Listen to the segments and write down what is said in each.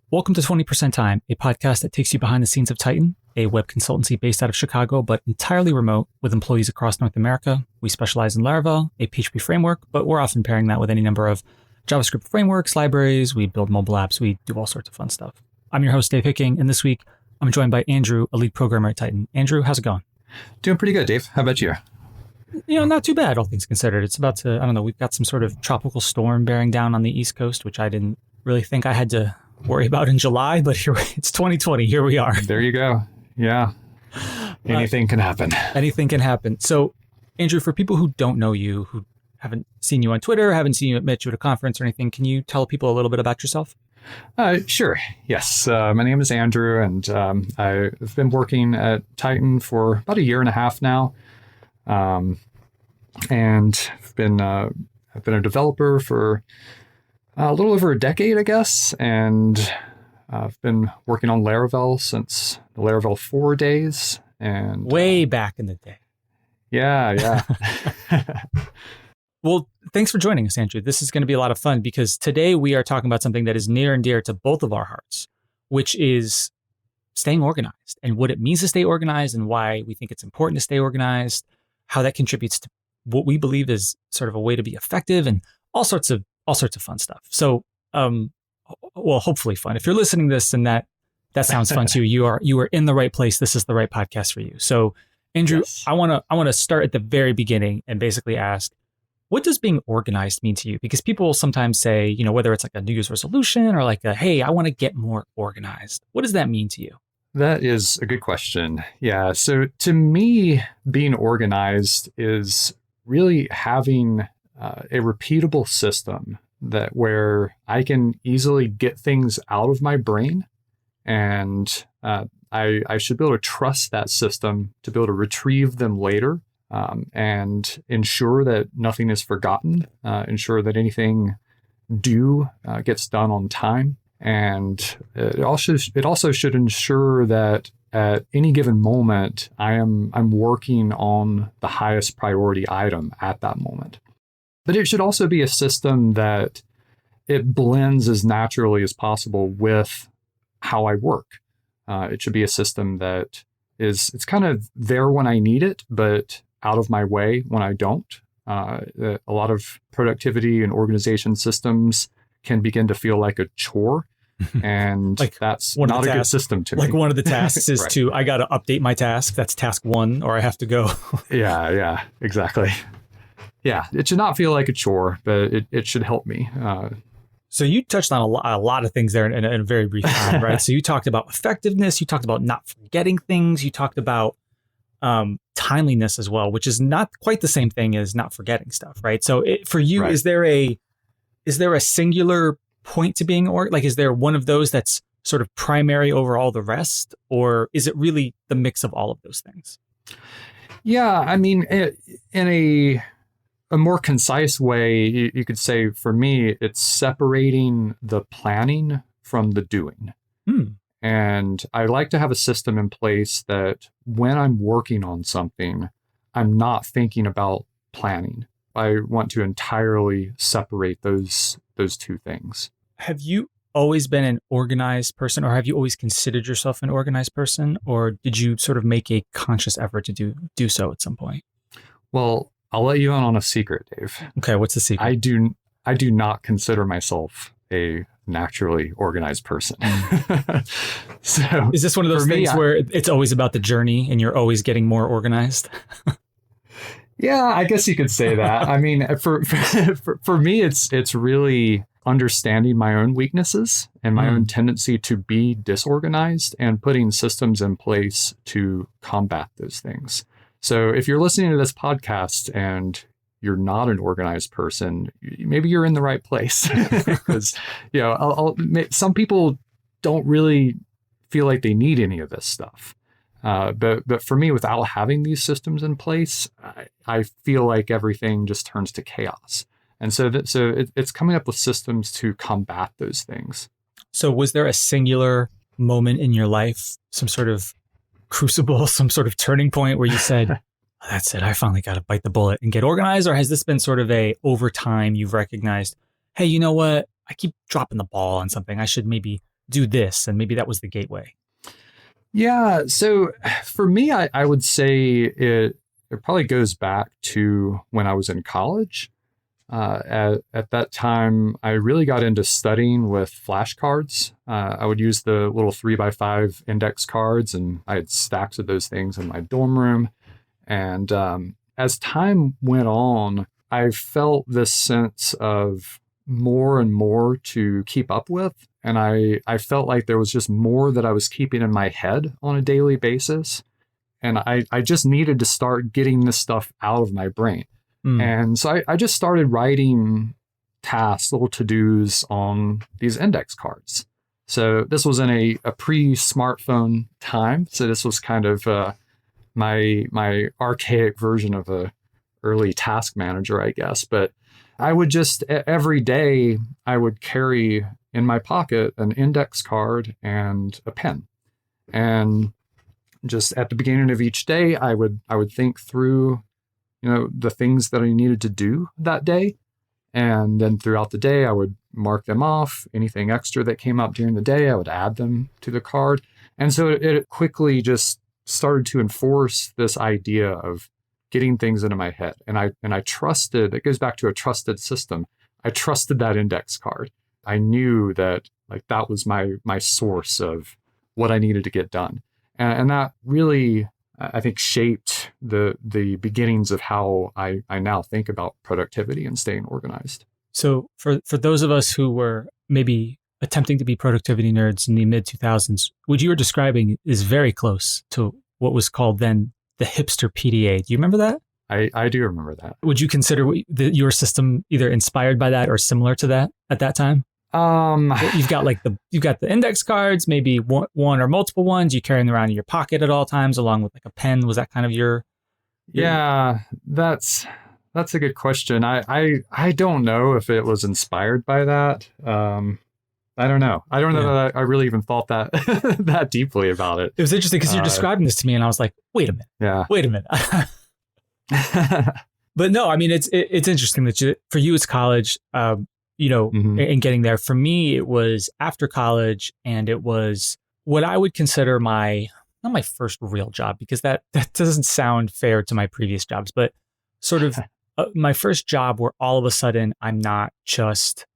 Welcome to 20% Time, a podcast that takes you behind the scenes of Titan, a web consultancy based out of Chicago, but entirely remote with employees across North America. We specialize in Laravel, a PHP framework, but we're often pairing that with any number of JavaScript frameworks, libraries. We build mobile apps. We do all sorts of fun stuff. I'm your host, Dave Hicking, and this week I'm joined by Andrew, a lead programmer at Titan. Andrew, how's it going? Doing pretty good, Dave. How about you? Not too bad, all things considered. It's about to, we've got some sort of tropical storm bearing down on the East Coast, which I didn't really think I had to worry about in July, but it's 2020. Here we are. There you go. Yeah. Anything can happen. Anything can happen. So, Andrew, for people who don't know you, who haven't seen you on Twitter, haven't seen you met you at a conference or anything, can you tell people a little bit about yourself? Sure. Yes. My name is Andrew, and I've been working at Titan for about a year and a half now. And I've been a developer for a little over a decade, I guess. And I've been working on Laravel since the Laravel 4 days. And way back in the day. Yeah. Well, thanks for joining us, Andrew. This is going to be a lot of fun because today we are talking about something that is near and dear to both of our hearts, which is staying organized and what it means to stay organized and why we think it's important to stay organized, how that contributes to what we believe is sort of a way to be effective and all sorts of fun stuff. So, hopefully fun. If you're listening to this and that sounds fun to you, you are in the right place. This is the right podcast for you. So, Andrew, yes. I want to start at the very beginning and basically ask, what does being organized mean to you? Because people sometimes say, whether it's like a New Year's resolution or like hey, I want to get more organized. What does that mean to you? That is a good question. Yeah. So to me, being organized is really having a repeatable system where I can easily get things out of my brain, and I should be able to trust that system to be able to retrieve them later. And ensure that nothing is forgotten, ensure that anything due gets done on time. And it also should ensure that at any given moment, I'm working on the highest priority item at that moment. But it should also be a system that it blends as naturally as possible with how I work. It should be a system that it's kind of there when I need it, but out of my way when I don't. A lot of productivity and organization systems can begin to feel like a chore, and that's not a good system to me. Like one of the tasks is right. I got to update my task. That's task 1, or I have to go. Yeah, exactly. Yeah, it should not feel like a chore, but it should help me. So you touched on a lot of things there in a very brief time, right? So you talked about effectiveness. You talked about not forgetting things. You talked about timeliness as well, which is not quite the same thing as not forgetting stuff, right? So for you, right. Is there a singular point to being is there one of those that's sort of primary over all the rest, or is it really the mix of all of those things? Yeah, I mean, in a more concise way, you could say for me, it's separating the planning from the doing. And I like to have a system in place that when I'm working on something, I'm not thinking about planning. I want to entirely separate those two things. Have you always been an organized person, or have you always considered yourself an organized person, or did you sort of make a conscious effort to do so at some point? Well, I'll let you in on a secret, Dave. Okay, what's the secret? I do not consider myself a naturally organized person. So is this one of those things where it's always about the journey and you're always getting more organized? Yeah, I guess you could say that. I mean, for me, it's really understanding my own weaknesses and my own tendency to be disorganized and putting systems in place to combat those things. So if you're listening to this podcast and you're not an organized person, maybe you're in the right place. Because, some people don't really feel like they need any of this stuff. But for me, without having these systems in place, I feel like everything just turns to chaos. And so it's coming up with systems to combat those things. So was there a singular moment in your life, some sort of crucible, some sort of turning point where you said, that's it, I finally got to bite the bullet and get organized? Or has this been sort of over time you've recognized, hey, you know what? I keep dropping the ball on something. I should maybe do this, and maybe that was the gateway? Yeah. So for me, I would say it probably goes back to when I was in college. At that time, I really got into studying with flashcards. I would use the little 3x5 index cards, and I had stacks of those things in my dorm room. And as time went on, I felt this sense of more and more to keep up with. And I felt like there was just more that I was keeping in my head on a daily basis. And I just needed to start getting this stuff out of my brain. And so I just started writing tasks, little to-dos on these index cards. So this was in a pre-smartphone time. So this was kind of my archaic version of a early task manager, I guess. But I would just, every day, I would carry in my pocket an index card and a pen. And just at the beginning of each day, I would think through the things that I needed to do that day. And then throughout the day, I would mark them off. Anything extra that came up during the day, I would add them to the card. And so it quickly just started to enforce this idea of getting things into my head. And I trusted, it goes back to a trusted system. I trusted that index card. I knew that that was my source of what I needed to get done. And that really, I think, shaped the beginnings of how I now think about productivity and staying organized. So for those of us who were maybe attempting to be productivity nerds in the mid 2000s, what you were describing is very close to what was called then the Hipster PDA. Do you remember that? I do remember that. Would you consider your system either inspired by that or similar to that at that time? You've got the index cards, maybe one or multiple ones. You carry them around in your pocket at all times, along with a pen. Was that kind of your? Yeah, that's a good question. I don't know if it was inspired by that. I don't know. I don't know that I really even thought that that deeply about it. It was interesting because you're describing this to me, and I was like, wait a minute. Yeah. Wait a minute. But no, I mean, it's interesting that for you, it's college. And getting there. For me, it was after college, and it was what I would consider not my first real job, because that doesn't sound fair to my previous jobs, but sort of my first job where all of a sudden I'm not just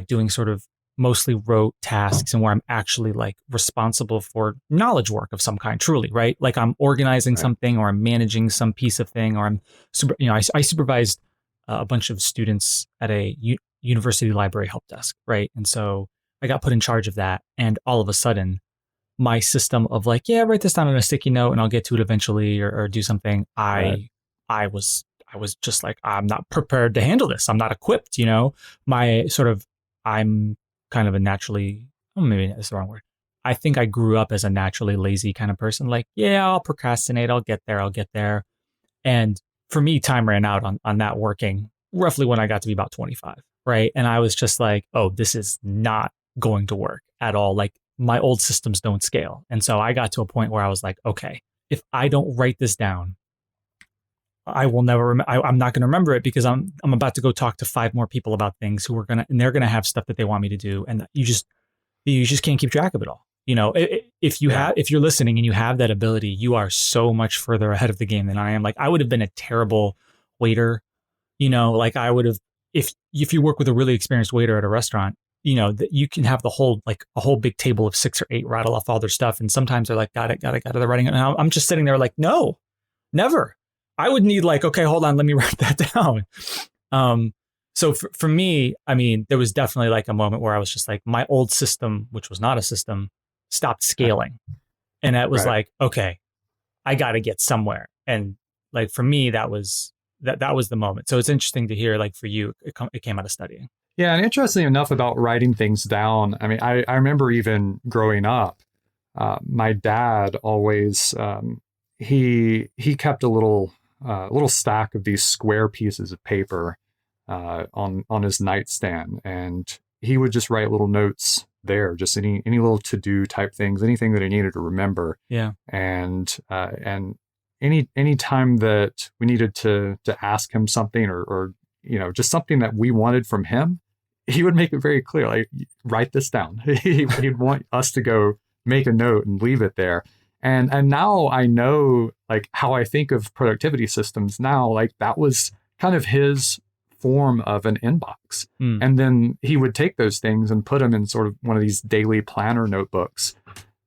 doing sort of mostly rote tasks, and where I'm actually responsible for knowledge work of some kind, truly, right? Like I'm organizing something, or I'm managing some piece of thing, or I supervised a bunch of students at a university library help desk, right? And so I got put in charge of that. And all of a sudden, my system of write this down on a sticky note and I'll get to it eventually, or do something. I was just I'm not prepared to handle this. I'm not equipped, I'm kind of a naturally, maybe that's the wrong word. I think I grew up as a naturally lazy kind of person. I'll procrastinate. I'll get there. And for me, time ran out on that working roughly when I got to be about 25. Right. And I was just oh, this is not going to work at all. My old systems don't scale. And so I got to a point where I was okay, if I don't write this down, I will never, I'm not going to remember it, because I'm about to go talk to 5 more people about things and they're going to have stuff that they want me to do. And you just can't keep track of it all. If you're listening and you have that ability, you are so much further ahead of the game than I am. I would have been a terrible waiter. I would have, if you work with a really experienced waiter at a restaurant, you can have the whole, a whole big table of 6 or 8 rattle off all their stuff. And sometimes they're got it. They're writing it. And I'm just sitting there no, never. I would need okay, hold on, let me write that down. So for me, I mean, there was definitely a moment where I was just my old system, which was not a system, stopped scaling. And it was okay, I got to get somewhere. And for me, that was the moment. So it's interesting to hear, for you, it came out of studying. Yeah. And interestingly enough about writing things down, I mean, I remember even growing up, my dad always, he kept a little stack of these square pieces of paper on his nightstand, and he would just write little notes there, just any little to-do type things, anything that he needed to remember. Yeah. And any time that we needed to ask him something, or just something that we wanted from him, he would make it very clear, like, write this down. He'd want us to go make a note and leave it there. And now I know, like, how I think of productivity systems now, like that was kind of his form of an inbox. And then he would take those things and put them in sort of one of these daily planner notebooks.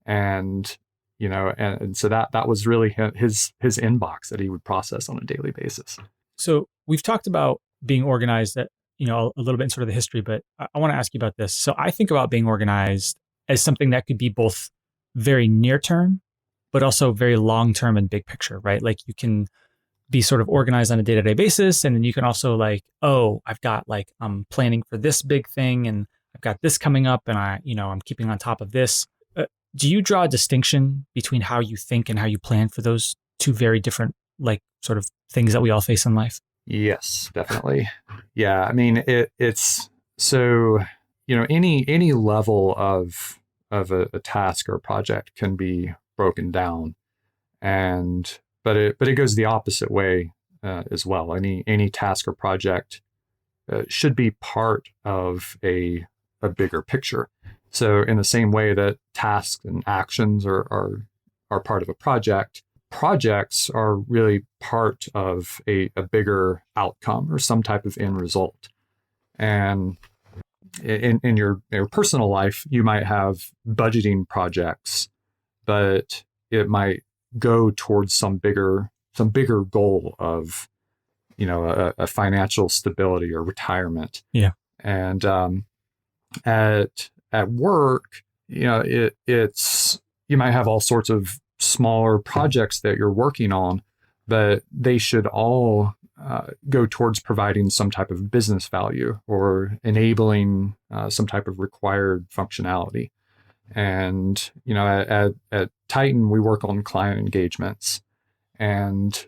And, and so that was really his inbox that he would process on a daily basis. So we've talked about being organized a little bit in sort of the history, but I want to ask you about this. So I think about being organized as something that could be both very near term, but also very long term and big picture, right? Like you can be sort of organized on a day-to-day basis. And then you can also like, I'm planning for this big thing and I've got this coming up and I'm keeping on top of this. Do you draw a distinction between how you think and how you plan for those two very different, like sort of things that we all face in life? Yes, definitely. Yeah. I mean, it's so, any level of a task or a project can be broken down, but it goes the opposite way as well. Any task or project should be part of a bigger picture. So in the same way that tasks and actions are part of a project, projects are really part of a bigger outcome or some type of end result. And in your personal life, you might have budgeting projects, but it might go towards some bigger goal of, a financial stability or retirement. Yeah. And at work, it's you might have all sorts of smaller projects that you're working on, but they should all go towards providing some type of business value or enabling some type of required functionality. And, at Titan, we work on client engagements, and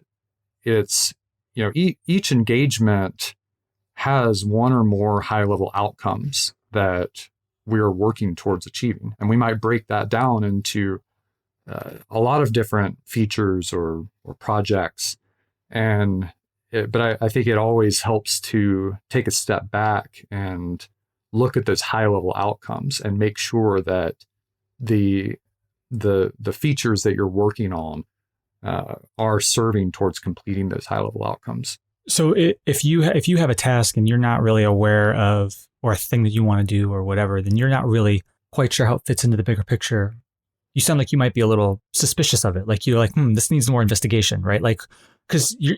it's, each engagement has one or more high level outcomes that we're working towards achieving. And we might break that down into a lot of different features or projects. But I think it always helps to take a step back and look at those high level outcomes and make sure that the features that you're working on are serving towards completing those high level outcomes. So if you have a task and you're not really aware of, or a thing that you want to do or whatever, then you're not really quite sure how it fits into the bigger picture. You sound like you might be a little suspicious of it. Like you're like, this needs more investigation, right? Like, because you're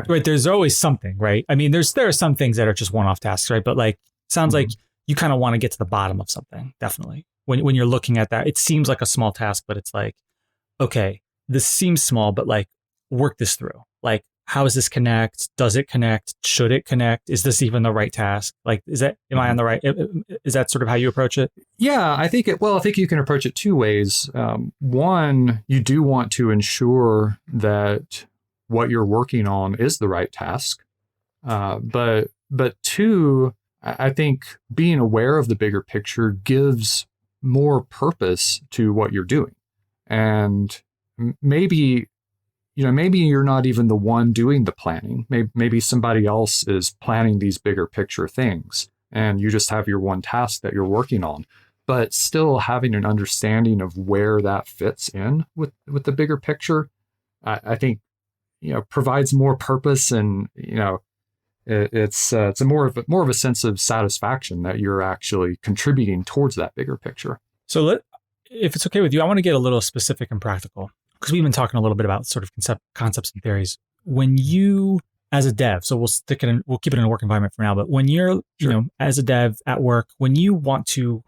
right. There's always something, right? I mean, there are some things that are just one-off tasks, right? But like, sounds like you kind of want to get to the bottom of something. Definitely, when you're looking at that, it seems like a small task, but it's like, okay, this seems small, but like, work this through. Like, how does this connect? Does it connect? Should it connect? Is this even the right task? Like, am I on the right? Is that sort of how you approach it? Yeah, I think you can approach it two ways. One, you do want to ensure that what you're working on is the right task. But two, I think being aware of the bigger picture gives more purpose to what you're doing. And maybe you're not even the one doing the planning. Maybe somebody else is planning these bigger picture things, and you just have your one task that you're working on. But still having an understanding of where that fits in with the bigger picture, I think, provides more purpose, and it's more of a sense of satisfaction that you're actually contributing towards that bigger picture. So if it's okay with you, I want to get a little specific and practical, because we've been talking a little bit about sort of concepts and theories. When you, as a dev, so we'll keep it in a work environment for now, but when you're, Sure. As a dev at work, when you want to,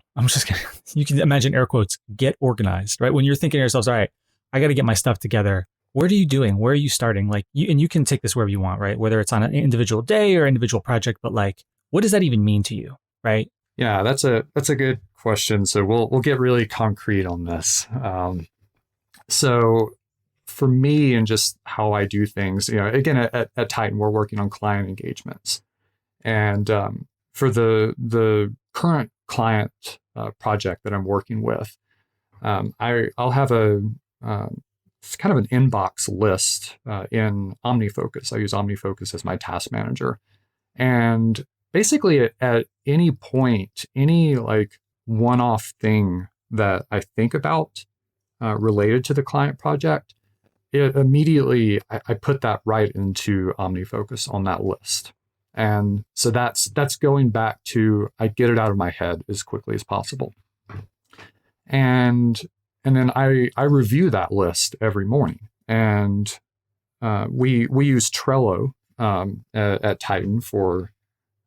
you can imagine air quotes, get organized, right? When you're thinking to yourselves, all right, I got to get my stuff together. What are you doing? Where are you starting? Like, and you can take this wherever you want, right? Whether it's on an individual day or individual project, but like, what does that even mean to you, right? Yeah, that's a good question. So we'll get really concrete on this. So for me, and just how I do things, again, at Titan, we're working on client engagements. And for the current client project that I'm working with, I'll have it's kind of an inbox list in Omnifocus. I use Omnifocus as my task manager. And basically at any point, any like one-off thing that I think about related to the client project, it immediately I put that right into OmniFocus on that list. And so that's going back to I get it out of my head as quickly as possible. And then I review that list every morning. And we use Trello at Titan for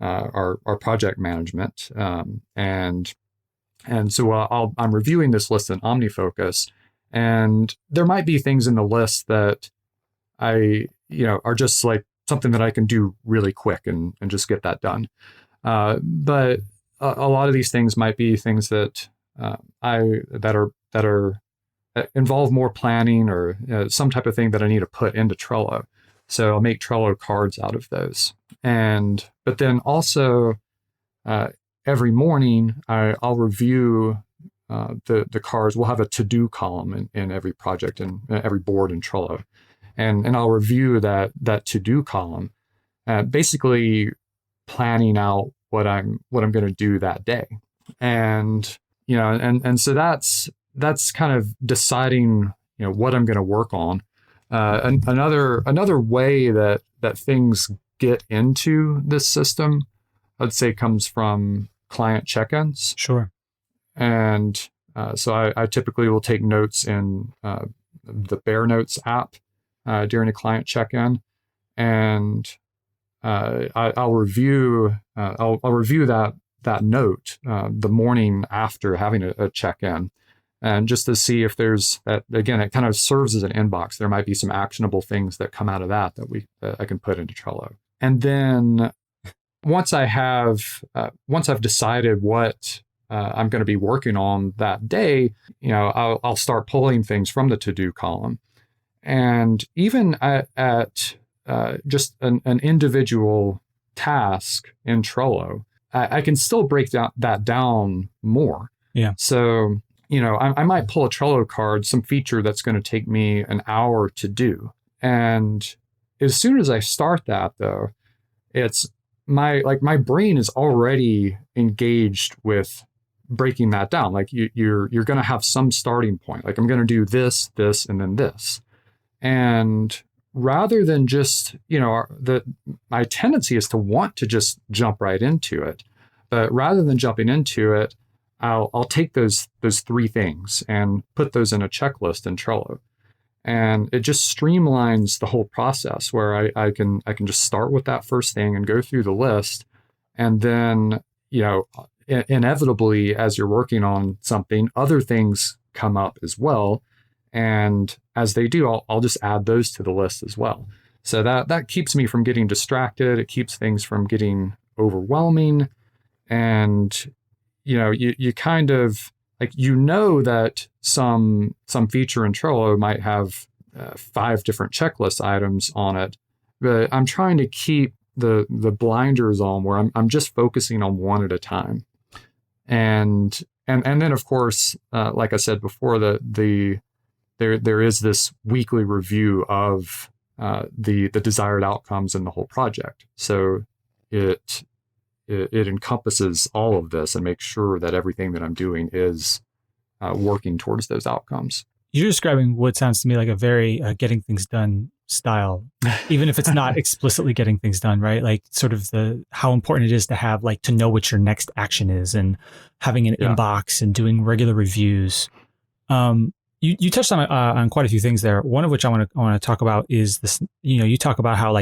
our project management. And so I'm reviewing this list in OmniFocus, and there might be things in the list that are just like something that I can do really quick and just get that done. But a lot of these things might be things that involve more planning or some type of thing that I need to put into Trello. So I'll make Trello cards out of those. But then also every morning I'll review the cards. We'll have a to-do column in every project and every board in Trello. And I'll review that to-do column, basically planning out what I'm going to do that day. And so that's kind of deciding what I'm going to work on. Another way that things get into this system, I'd say, comes from client check-ins. Sure. And so I typically will take notes in the Bear Notes app during a client check-in, and I'll review that note the morning after having a check-in, and just to see if there's that. Again, it kind of serves as an inbox. There might be some actionable things that come out of that I can put into Trello. And then once I've decided what I'm going to be working on that day, I'll start pulling things from the to-do column. And even at just an individual task in Trello, I can still break that down more. Yeah. So, I might pull a Trello card, some feature that's going to take me an hour to do. And as soon as I start that, though, it's my brain is already engaged with breaking that down. Like you're going to have some starting point. Like I'm going to do this, and then this. And rather than just, my tendency is to want to just jump right into it. But rather than jumping into it, I'll take those three things and put those in a checklist in Trello. And it just streamlines the whole process where I can just start with that first thing and go through the list. And then, inevitably, as you're working on something, other things come up as well. And as they do, I'll just add those to the list as well. So that keeps me from getting distracted. It keeps things from getting overwhelming. And, you kind of that some feature in Trello might have 5 different checklist items on it, but I'm trying to keep the blinders on where I'm just focusing on one at a time. And then of course, like I said before, there is this weekly review of the desired outcomes in the whole project. So it encompasses all of this and makes sure that everything that I'm doing is working towards those outcomes. You're describing what sounds to me like a very getting things done style, even if it's not explicitly getting things done, right? Like sort of how important it is to have to know what your next action is and having an inbox and doing regular reviews. You touched on quite a few things there. One of which I want to talk about is this. You talk about how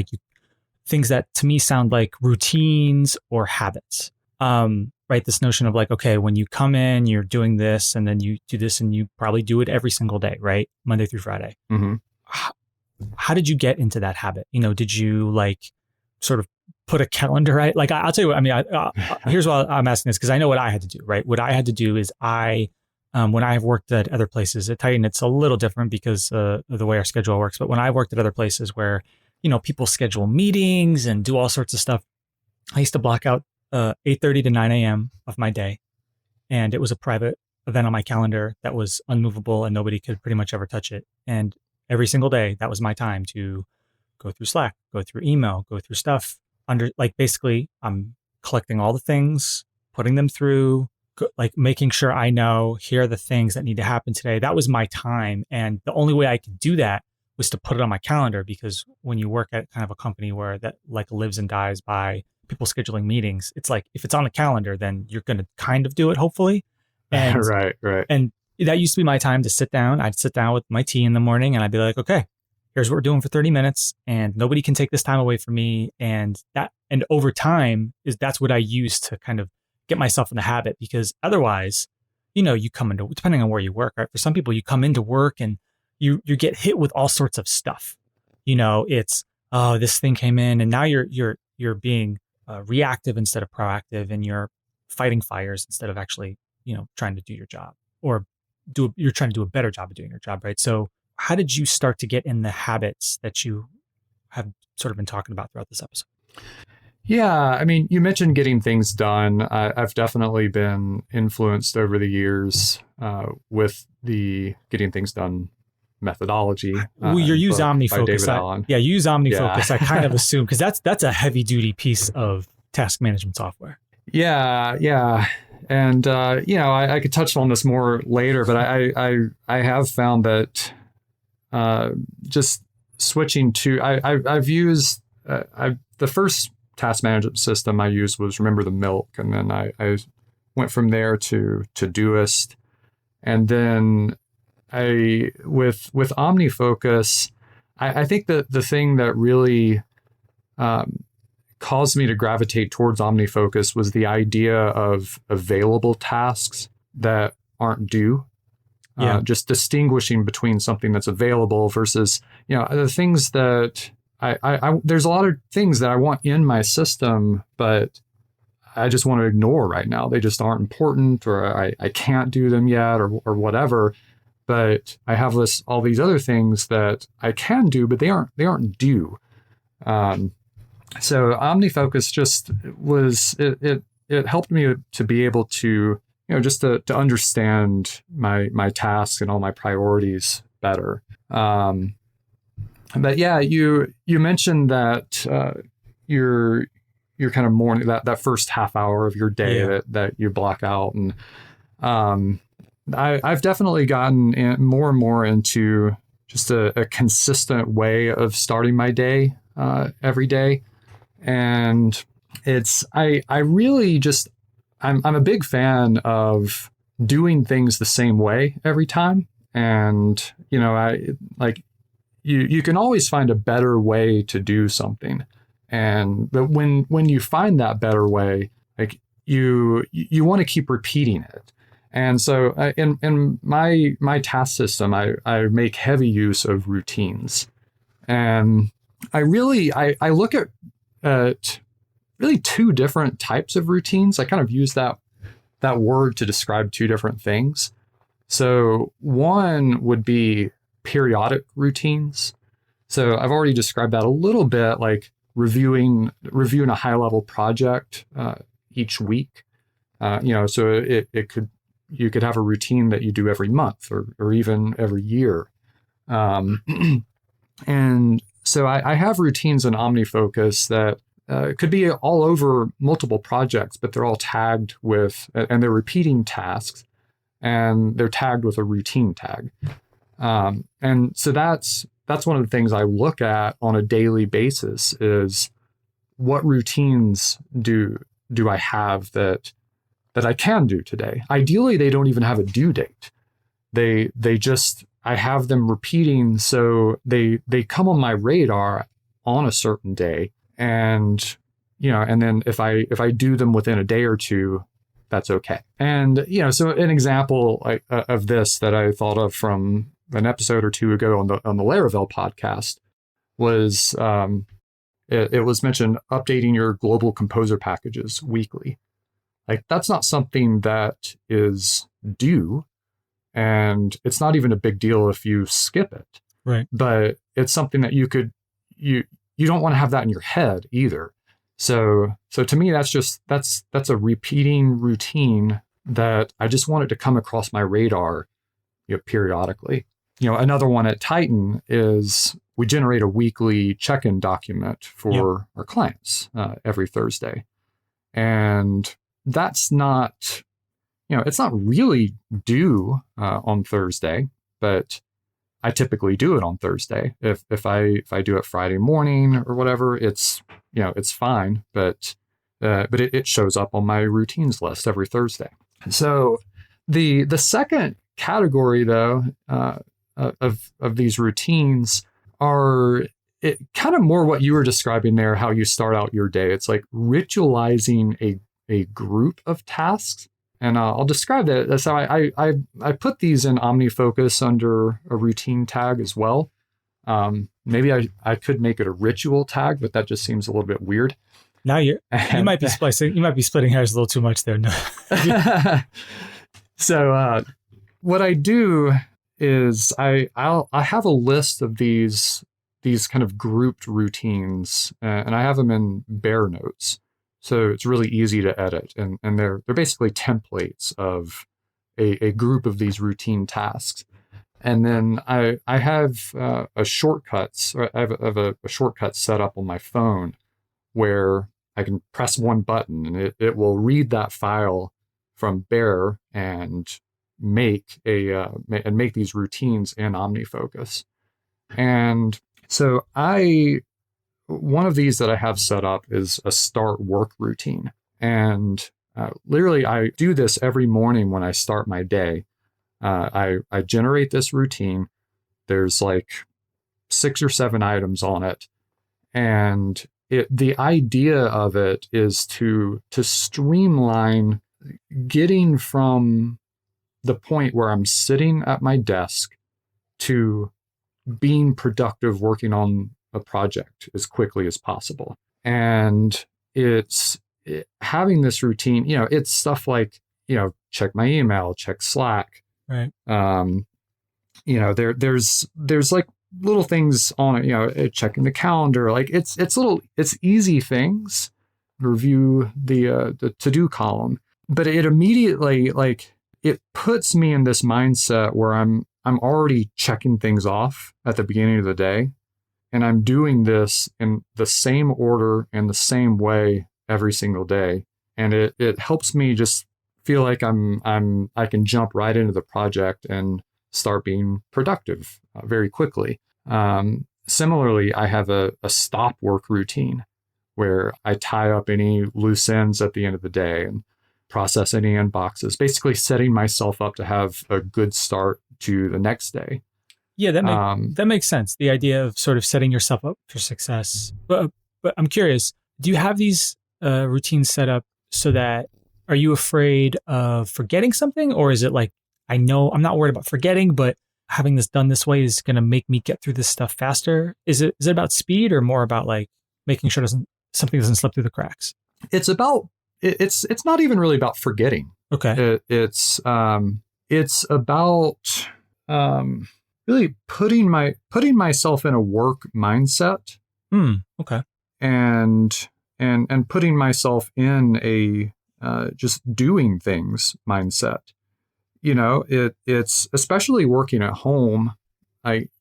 things that to me sound like routines or habits. Right? This notion of okay, when you come in, you're doing this, and then you do this, and you probably do it every single day, right? Monday through Friday. Mm-hmm. How did you get into that habit? Did you sort of put a calendar, right? I'll tell you what. Here's why I'm asking this, because I know what I had to do, right? What I had to do is when I've worked at other places at Titan, it's a little different because of the way our schedule works. But when I've worked at other places where, people schedule meetings and do all sorts of stuff, I used to block out 8:30 to 9 a.m. of my day. And it was a private event on my calendar that was unmovable and nobody could pretty much ever touch it. And every single day, that was my time to go through Slack, go through email, go through stuff basically I'm collecting all the things, putting them through, like making sure I know here are the things that need to happen today. That was my time. And the only way I could do that was to put it on my calendar, because when you work at kind of a company where that like lives and dies by people scheduling meetings, it's like if it's on the calendar, then you're going to kind of do it, hopefully. And right. and that used to be my time to sit down. I'd sit down with my tea in the morning and I'd be like, okay, here's what we're doing for 30 minutes and nobody can take this time away from me. And over time that's what I use to kind of get myself in the habit, because otherwise, you come into, depending on where you work, right? For some people, you come into work and you get hit with all sorts of stuff. It's, oh, this thing came in and now you're being reactive instead of proactive, and you're fighting fires instead of actually, trying to do your job, or you're trying to do a better job of doing your job, right? So how did you start to get in the habits that you have sort of been talking about throughout this episode? Yeah, I mean, you mentioned getting things done. I've definitely been influenced over the years with the getting things done methodology. You use Omnifocus. You use Omnifocus. Yeah. I kind of assume, because that's a heavy duty piece of task management software. Yeah. And, I could touch on this more later, but I have found that just switching to, I've used, the first task management system I used was Remember the Milk. And then I went from there to Todoist. And then with Omnifocus, I think that the thing that really caused me to gravitate towards Omnifocus was the idea of available tasks that aren't due. Just distinguishing between something that's available versus, the things that there's a lot of things that I want in my system, but I just want to ignore right now. They just aren't important, or I can't do them yet, or whatever. But I have all these other things that I can do, but they aren't due. So Omnifocus just was it helped me to be able to just to understand my tasks and all my priorities better. But yeah, you mentioned that you're kind of morning that first half hour of your day that you block out, and I've definitely gotten more and more into just a consistent way of starting my day every day, and I really just I'm a big fan of doing things the same way every time, and I like. You can always find a better way to do something, but when you find that better way, like you want to keep repeating it. And so in my task system, I make heavy use of routines, and I look at really two different types of routines. I kind of use that word to describe two different things. So one would be periodic routines. So I've already described that a little bit, like reviewing a high level project each week. So you could have a routine that you do every month or even every year. And so I have routines in OmniFocus that could be all over multiple projects, but they're all tagged with, and they're repeating tasks, and they're tagged with a routine tag. And so that's one of the things I look at on a daily basis is what routines do I have that I can do today. Ideally, they don't even have a due date. I have them repeating, so they come on my radar on a certain day, and and then if I do them within a day or two, that's okay. And so an example of this that I thought of from an episode or two ago on the Laravel podcast was it was mentioned updating your global composer packages weekly. Like that's not something that is due, and it's not even a big deal if you skip it. Right. But it's something that you don't want to have that in your head either. So to me, that's a repeating routine that I just want it to come across my radar, periodically. Another one at Titan is we generate a weekly check-in document for our clients every Thursday. And that's not, it's not really due on Thursday, but I typically do it on Thursday. If I do it Friday morning or whatever, it's fine, but it shows up on my routines list every Thursday. So the second category though of these routines are kind of more what you were describing there, how you start out your day. It's like ritualizing a group of tasks. And I'll describe that. That's how I put these in Omnifocus under a routine tag as well. Maybe I could make it a ritual tag, but that just seems a little bit weird. Now you might be splitting hairs a little too much there. No. So what I do is I have a list of these kind of grouped routines, and I have them in Bear Notes. So it's really easy to edit, and they're basically templates of a group of these routine tasks. And then I have a shortcut set up on my phone where I can press one button and it will read that file from Bear and make these routines in OmniFocus. And so one of these that I have set up is a start work routine. And literally, I do this every morning when I start my day. I generate this routine. There's like 6 or 7 items on it. And the idea of it is to streamline getting from the point where I'm sitting at my desk to being productive working on a project as quickly as possible. And having this routine, it's stuff like, check my email, check Slack. Right. There's like little things on it, checking the calendar. Like it's easy things, review the to-do column, but it immediately, like, it puts me in this mindset where I'm already checking things off at the beginning of the day. And I'm doing this in the same order and the same way every single day. And it helps me just feel like I can jump right into the project and start being productive very quickly. Similarly, I have a stop work routine where I tie up any loose ends at the end of the day and process any inboxes, basically setting myself up to have a good start to the next day. Yeah, that makes sense. The idea of sort of setting yourself up for success. But I'm curious, do you have these routines set up so that, are you afraid of forgetting something? Or is it like, I know I'm not worried about forgetting, but having this done this way is going to make me get through this stuff faster? Is it about speed or more about like making sure something doesn't slip through the cracks? It's not even really about forgetting. Okay. It's about really putting myself in a work mindset. Okay. And putting myself in a just doing things mindset. It's especially working at home.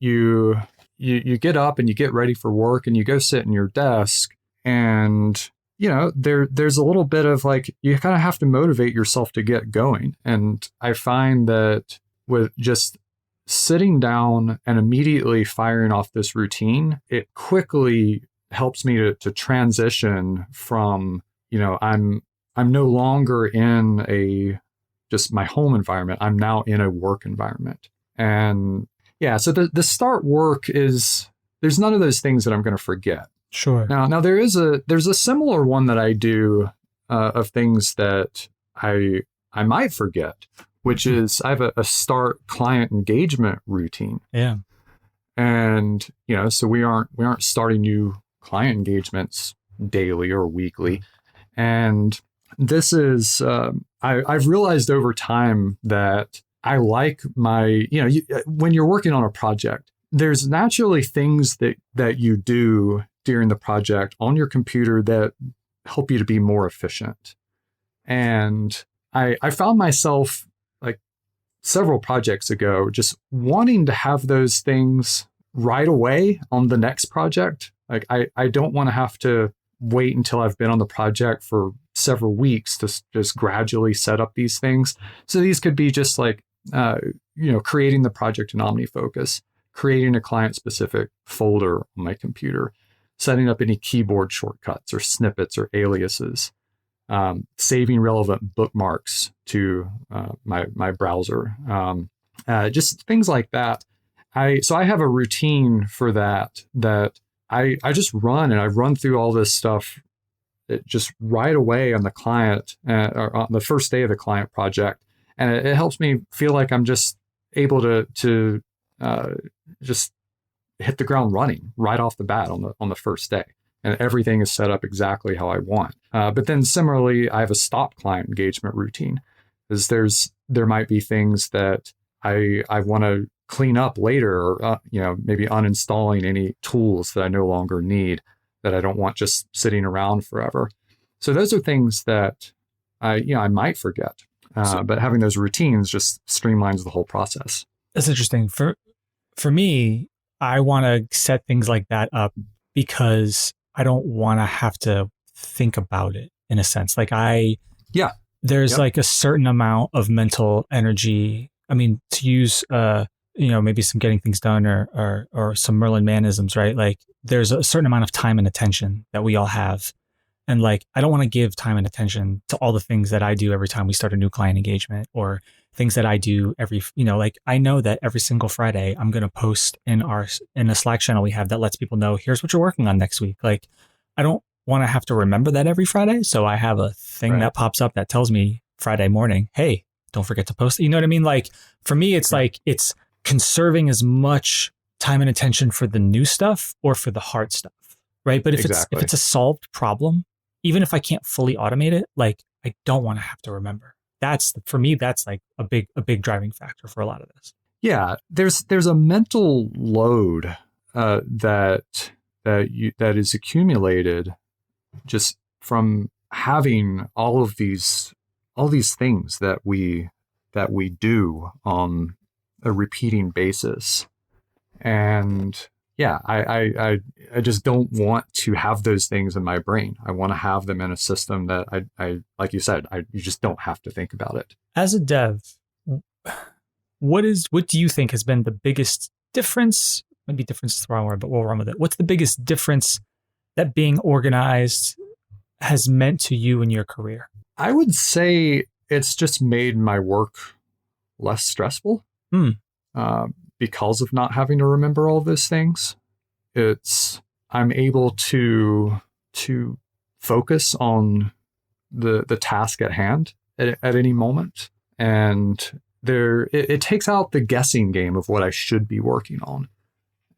You get up and you get ready for work and you go sit in your desk, and there's a little bit of like, you kind of have to motivate yourself to get going. And I find that with just sitting down and immediately firing off this routine, it quickly helps me to transition from, I'm no longer in just my home environment. I'm now in a work environment. And yeah, so the start work there's none of those things that I'm going to forget. Sure. Now there's a similar one that I do of things that I might forget, which is I have a start client engagement routine. Yeah. And so we aren't starting new client engagements daily or weekly. And this is I've realized over time that I like when you're working on a project, there's naturally things that you do during the project on your computer that help you to be more efficient. And I found myself, like, several projects ago just wanting to have those things right away on the next project. Like I don't want to have to wait until I've been on the project for several weeks to just gradually set up these things. So these could be just like, creating the project in Omnifocus, creating a client-specific folder on my computer, setting up any keyboard shortcuts or snippets or aliases, saving relevant bookmarks to my browser, just things like that. So I have a routine for that I just run, and I run through all this stuff just right away on the client or on the first day of the client project. And it helps me feel like I'm just able to just hit the ground running right off the bat on the first day. And everything is set up exactly how I want. But then similarly, I have a stop client engagement routine, because there might be things that I want to clean up later, or maybe uninstalling any tools that I no longer need, that I don't want just sitting around forever. So those are things that I might forget, but having those routines just streamlines the whole process. That's interesting. For me, I want to set things like that up because I don't want to have to think about it, in a sense. Like there's like a certain amount of mental energy. I mean, to use maybe some getting things done or some Merlin Mannisms, right? Like there's a certain amount of time and attention that we all have. And like, I don't want to give time and attention to all the things that I do every time we start a new client engagement, or things that I do I know that every single Friday I'm going to post in a Slack channel we have that lets people know, here's what you're working on next week. Like, I don't want to have to remember that every Friday. So I have a thing that pops up that tells me Friday morning, hey, don't forget to post it. You know what I mean? Like for me, it's like, it's conserving as much time and attention for the new stuff or for the hard stuff, right? But if it's a solved problem, even if I can't fully automate it, like I don't want to have to remember. For me, that's like a big driving factor for a lot of this. Yeah, there's a mental load that is accumulated just from having all these things that we do on a repeating basis. And yeah, I just don't want to have those things in my brain. I want to have them in a system that I like you said, you just don't have to think about it. As a dev, what do you think has been the biggest difference? Maybe difference is the wrong word, but we'll run with it. What's the biggest difference that being organized has meant to you in your career? I would say it's just made my work less stressful. Because of not having to remember all those things. I'm able to focus on the task at hand at any moment. And it takes out the guessing game of what I should be working on.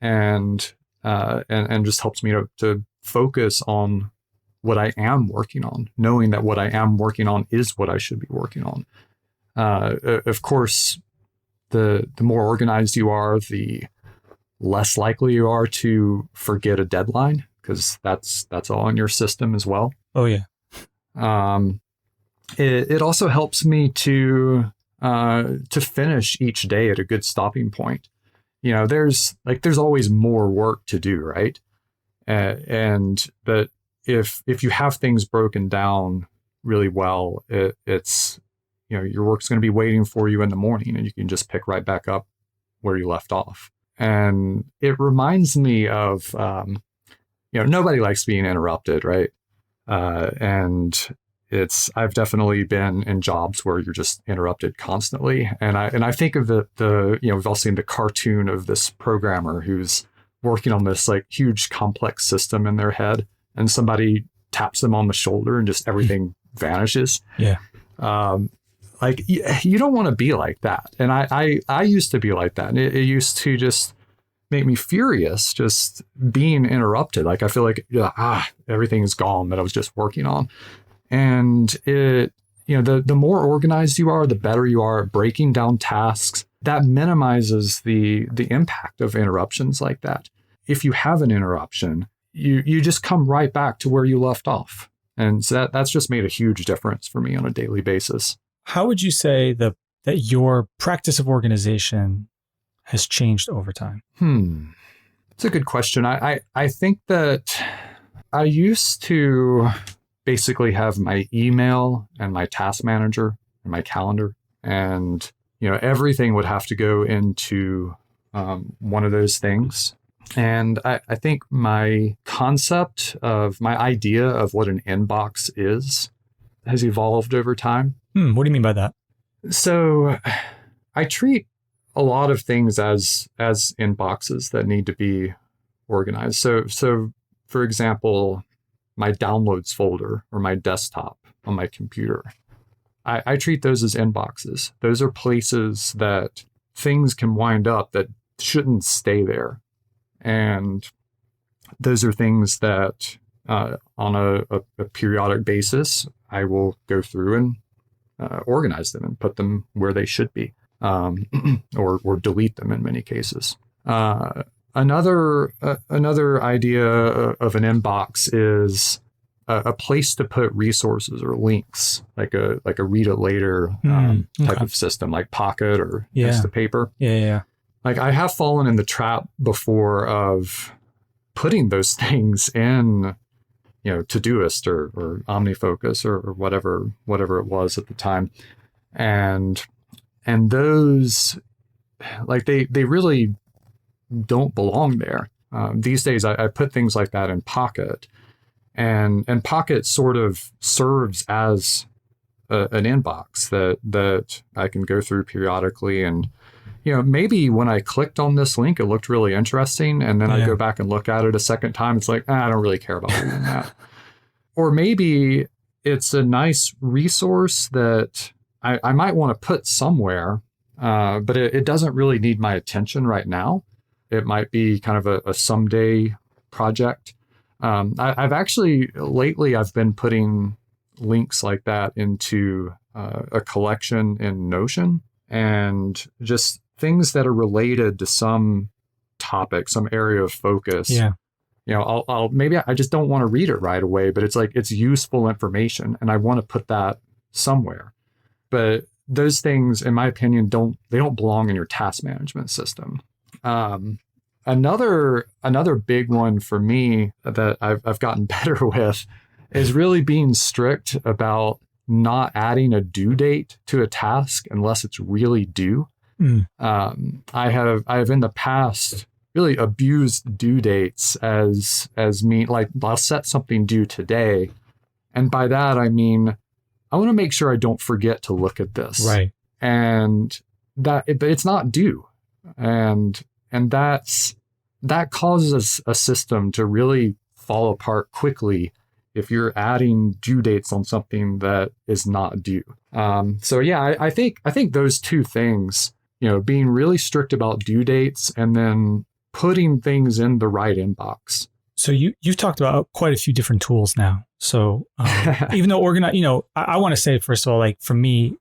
And just helps me to focus on what I am working on, knowing that what I am working on is what I should be working on. Of course, the more organized you are, the less likely you are to forget a deadline, because that's all in your system as well. Oh yeah. It also helps me to finish each day at a good stopping point. There's always more work to do, right? But if you have things broken down really well, it's your work's going to be waiting for you in the morning, and you can just pick right back up where you left off. And it reminds me of, nobody likes being interrupted, right? And I've definitely been in jobs where you're just interrupted constantly. And I think of we've all seen the cartoon of this programmer who's working on this like huge complex system in their head, and somebody taps them on the shoulder and just everything vanishes. Yeah. Like you don't want to be like that. And I used to be like that. And it used to just make me furious, just being interrupted. Like I feel like, everything is gone that I was just working on. And the more organized you are, the better you are at breaking down tasks. That minimizes the impact of interruptions like that. If you have an interruption, you just come right back to where you left off. And so that's just made a huge difference for me on a daily basis. How would you say that your practice of organization has changed over time? It's a good question. I think that I used to basically have my email and my task manager and my calendar. And, everything would have to go into one of those things. And I think my idea of what an inbox is has evolved over time. What do you mean by that? So I treat a lot of things as inboxes that need to be organized. So for example, my downloads folder or my desktop on my computer, I treat those as inboxes. Those are places that things can wind up that shouldn't stay there. And those are things that on a periodic basis, I will go through and organize them and put them where they should be, or delete them in many cases. Another idea of an inbox is a place to put resources or links, like a read it later type of system, like Pocket or Instapaper. Yeah. Like I have fallen in the trap before of putting those things in, Todoist or Omnifocus or whatever it was at the time, and those, like they really don't belong there. These days, I put things like that in Pocket, and Pocket sort of serves as an inbox that I can go through periodically. And maybe when I clicked on this link, it looked really interesting, and then I go back and look at it a second time. It's like, I don't really care about reading that. Or maybe it's a nice resource that I might want to put somewhere, but it doesn't really need my attention right now. It might be kind of a someday project. I've actually, lately, I've been putting links like that into a collection in Notion, and just things that are related to some topic, some area of focus. Yeah. I'll maybe I just don't want to read it right away, but it's like, it's useful information and I want to put that somewhere. But those things, in my opinion, don't belong in your task management system. Another big one for me that I've gotten better with is really being strict about not adding a due date to a task unless it's really due. I have in the past really abused due dates as me, like I'll set something due today, and by that I mean I want to make sure I don't forget to look at this, right? And but it's not due, and that causes a system to really fall apart quickly if you're adding due dates on something that is not due. So yeah, I think those two things, being really strict about due dates and then putting things in the right inbox. So you've talked about quite a few different tools now. So even though I want to say, first of all, like for me,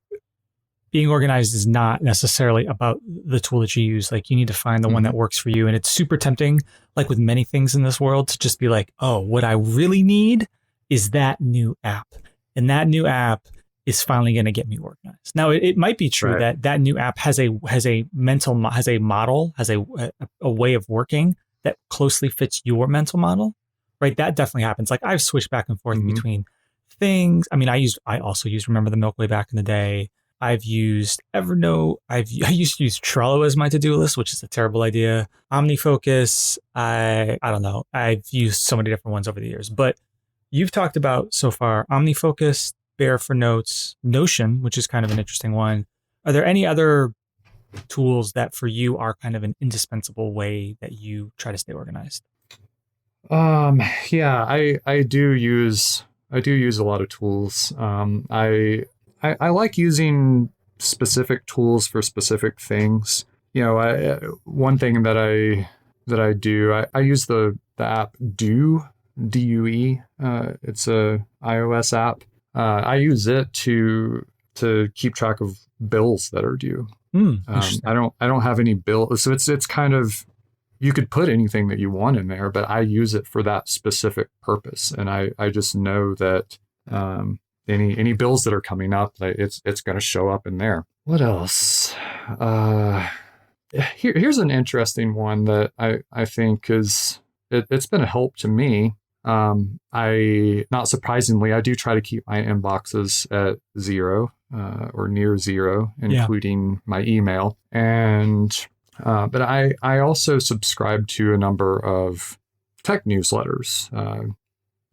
being organized is not necessarily about the tool that you use. Like you need to find the one that works for you. And it's super tempting, like with many things in this world, to just be like, oh, what I really need is that new app. And that new app is finally going to get me organized. Now, it might be true that new app has a model, has a way of working that closely fits your mental model, right? That definitely happens. Like I've switched back and forth between things. I mean, I also used Remember the Milky Way back in the day. I've used Evernote. I used to use Trello as my to-do list, which is a terrible idea. Omnifocus. I don't know. I've used so many different ones over the years, but you've talked about so far Omnifocus, Bear for Notes, Notion, which is kind of an interesting one. Are there any other tools that for you are kind of an indispensable way that you try to stay organized? Yeah, I do use a lot of tools. I like using specific tools for specific things. One thing that I do, I use the app Due, DUE. It's a iOS app. I use it to keep track of bills that are due. I don't have any bills, so it's kind of, you could put anything that you want in there, but I use it for that specific purpose, and I just know that any bills that are coming up, it's going to show up in there. What else? Here's an interesting one that I think it's been a help to me. I, not surprisingly, I do try to keep my inboxes at zero or near zero, including my email. And but I also subscribe to a number of tech newsletters,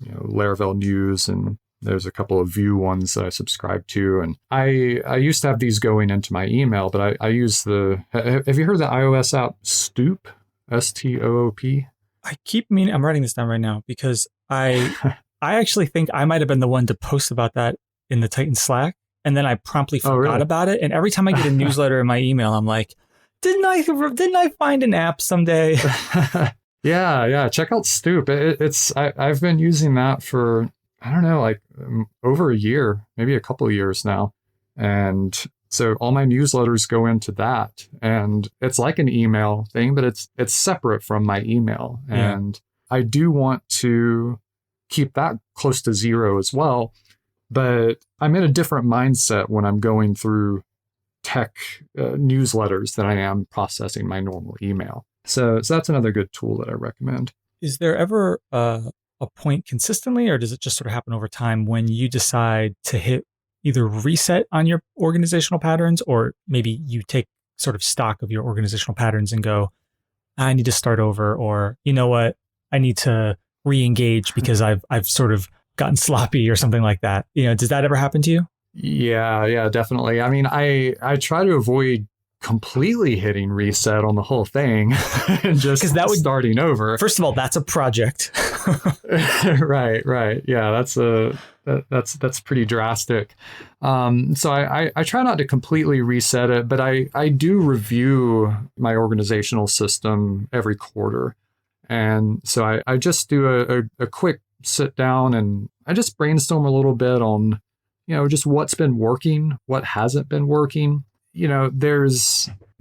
Laravel News, and there's a couple of Vue ones that I subscribe to. And I used to have these going into my email, but I use have you heard the iOS app Stoop? Stoop? I'm writing this down right now because I actually think I might have been the one to post about that in the Titan Slack. And then I promptly forgot about it. And every time I get a newsletter in my email, I'm like, didn't I find an app someday? Yeah. Check out Stoop. I've been using that for, I don't know, like over a year, maybe a couple of years now. And so all my newsletters go into that, and it's like an email thing, but it's separate from my email. Yeah. And I do want to keep that close to zero as well. But I'm in a different mindset when I'm going through tech newsletters than I am processing my normal email. So that's another good tool that I recommend. Is there ever a point consistently, or does it just sort of happen over time when you decide to hit either reset on your organizational patterns, or maybe you take sort of stock of your organizational patterns and go, I need to start over, or you know what, I need to re-engage because I've sort of gotten sloppy or something like that. Does that ever happen to you? Yeah, definitely. I mean, I try to avoid completely hitting reset on the whole thing and just starting over. First of all, that's a project. Right. Yeah, that's pretty drastic. So I try not to completely reset it, but I do review my organizational system every quarter. And so I just do a quick sit down and I just brainstorm a little bit on, just what's been working, what hasn't been working. There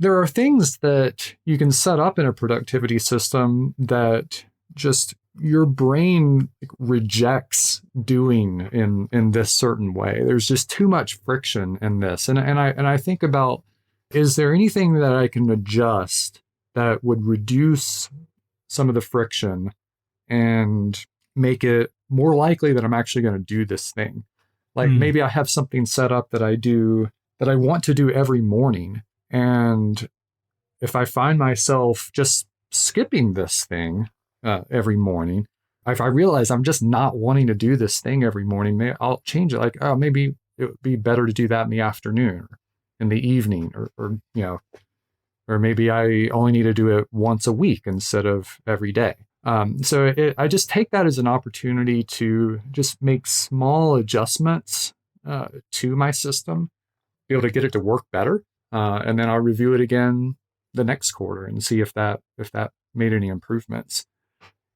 are things that you can set up in a productivity system that just your brain rejects doing in this certain way. There's just too much friction in this. And I think about, is there anything that I can adjust that would reduce some of the friction and make it more likely that I'm actually going to do this thing? Like maybe I have something set up that I want to do every morning. And if I find myself just skipping this thing every morning, if I realize I'm just not wanting to do this thing every morning, maybe I'll change it. Like, oh, maybe it would be better to do that in the afternoon or in the evening, or maybe I only need to do it once a week instead of every day. So I just take that as an opportunity to just make small adjustments to my system, be able to get it to work better. And then I'll review it again the next quarter and see if that made any improvements.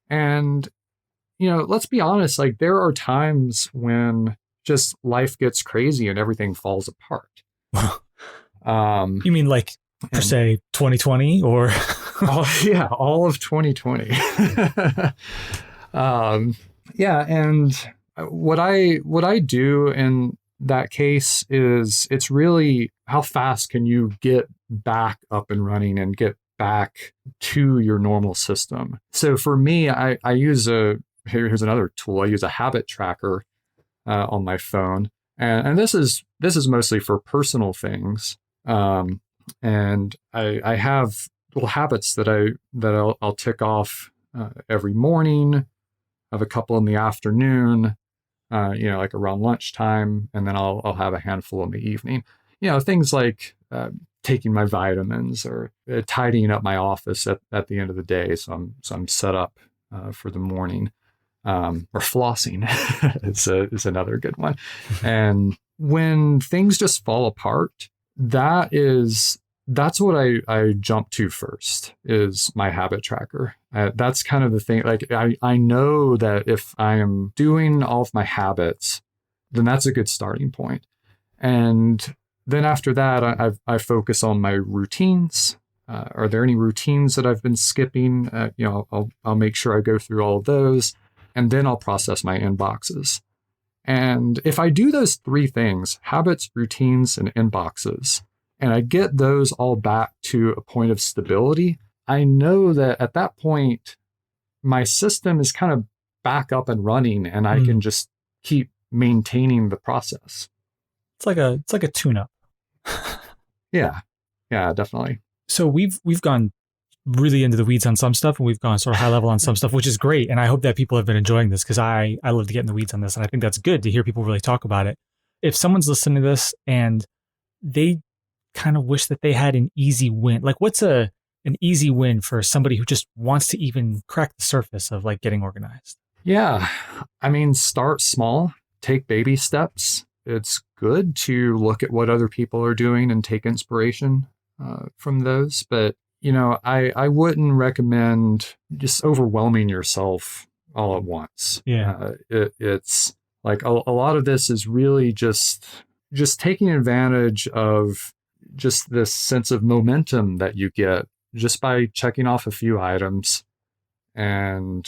And, let's be honest, like there are times when just life gets crazy and everything falls apart. You mean like, per se, 2020 or? All of 2020. And what I do in that case is it's really how fast can you get back up and running and get back to your normal system. So for me, I use here's another tool. I use a habit tracker on my phone, and this is mostly for personal things. And I have little habits that I'll tick off every morning. I have a couple in the afternoon, like around lunchtime, and then I'll have a handful in the evening. Things like taking my vitamins or tidying up my office at the end of the day, so I'm set up for the morning. Or flossing is another good one. And when things just fall apart, that's what I jump to first, is my habit tracker. That's kind of the thing. Like I know that if I am doing all of my habits, then that's a good starting point. And then after that, I focus on my routines. Are there any routines that I've been skipping? I'll make sure I go through all of those, and then I'll process my inboxes. And if I do those three things, habits, routines, and inboxes, and I get those all back to a point of stability, I know that at that point, my system is kind of back up and running, and I can just keep maintaining the process. It's like a tune-up. Yeah, definitely. So we've gone really into the weeds on some stuff, and we've gone sort of high level on some stuff, which is great. And I hope that people have been enjoying this, because I love to get in the weeds on this, and I think that's good to hear people really talk about it. If someone's listening to this and they kind of wish that they had an easy win, like what's an easy win for somebody who just wants to even crack the surface of like getting organized? Yeah, I mean, start small, take baby steps. It's good to look at what other people are doing and take inspiration from those. But, I wouldn't recommend just overwhelming yourself all at once. Yeah. It's like a lot of this is really just taking advantage of just this sense of momentum that you get just by checking off a few items. And,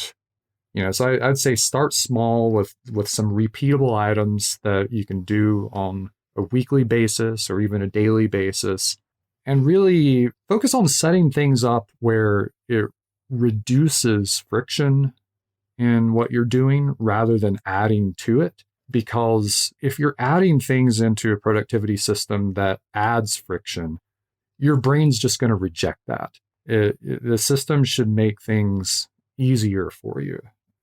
so I'd say start small with some repeatable items that you can do on a weekly basis or even a daily basis, and really focus on setting things up where it reduces friction in what you're doing rather than adding to it. Because if you're adding things into a productivity system that adds friction, your brain's just going to reject that. The system should make things easier for you.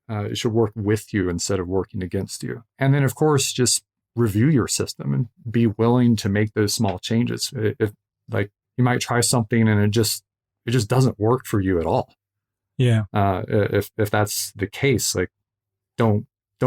It should work with you instead of working against you. And then, of course, just review your system and be willing to make those small changes. If like you might try something and it just doesn't work for you at all. Yeah. If that's the case, like don't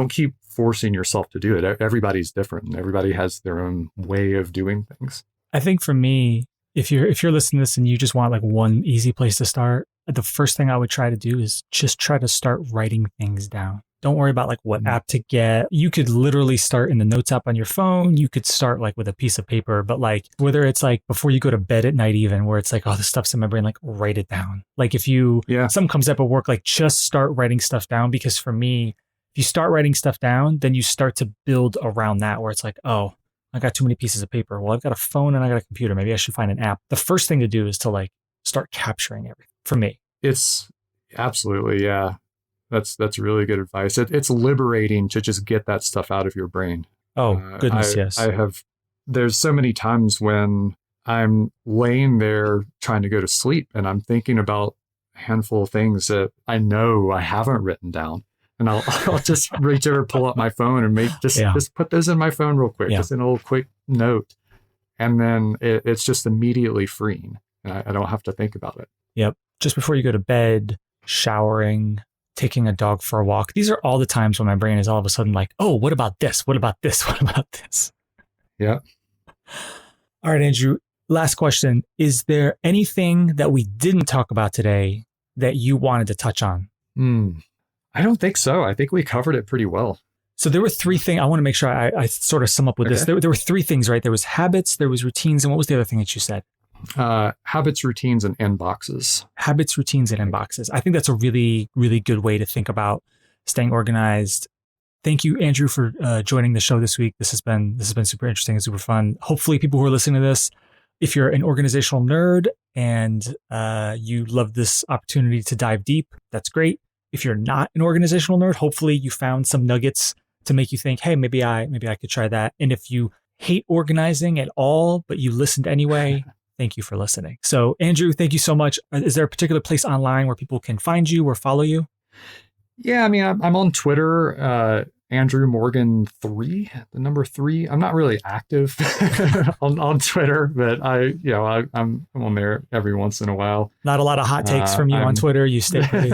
keep forcing yourself to do it. Everybody's different and everybody has their own way of doing things. I think for me, if you're listening to this and you just want like one easy place to start, the first thing I would try to do is just try to start writing things down. Don't worry about like what app to get. You could literally start in the notes app on your phone. You could start like with a piece of paper, but like whether it's like before you go to bed at night, even where it's like, oh, this stuff's in my brain, like write it down. Like if something comes up at work, like just start writing stuff down. Because for me, if you start writing stuff down, then you start to build around that where it's like, oh, I got too many pieces of paper. Well, I've got a phone and I got a computer. Maybe I should find an app. The first thing to do is to like start capturing everything for me. It's absolutely, yeah. That's really good advice. It's liberating to just get that stuff out of your brain. Oh, goodness, yes. There's so many times when I'm laying there trying to go to sleep and I'm thinking about a handful of things that I know I haven't written down. And I'll just reach over, pull up my phone and just put those in my phone real quick, just in a little quick note. And then it's just immediately freeing. And I don't have to think about it. Yep. Just before you go to bed, showering, taking a dog for a walk. These are all the times when my brain is all of a sudden like, oh, what about this? What about this? What about this? Yeah. All right, Andrew, last question. Is there anything that we didn't talk about today that you wanted to touch on? I don't think so. I think we covered it pretty well. So there were three things. I want to make sure I sort of sum up with this. There were three things, right? There was habits, there was routines, and what was the other thing that you said? Habits, routines, and inboxes. Habits, routines, and inboxes. I think that's a really, really good way to think about staying organized. Thank you, Andrew, for joining the show this week. This has been super interesting and super fun. Hopefully people who are listening to this, if you're an organizational nerd and you love this opportunity to dive deep, that's great. If you're not an organizational nerd, hopefully you found some nuggets to make you think, hey, maybe I could try that. And if you hate organizing at all, but you listened anyway, thank you for listening. So Andrew, thank you so much. Is there a particular place online where people can find you or follow you? Yeah, I mean, I'm on Twitter, Andrew Morgan 3, the number 3. I'm not really active on Twitter, but I'm on there every once in a while. Not a lot of hot takes from you on Twitter. You stay pretty.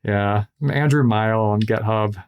Yeah, I'm Andrew Mile on GitHub.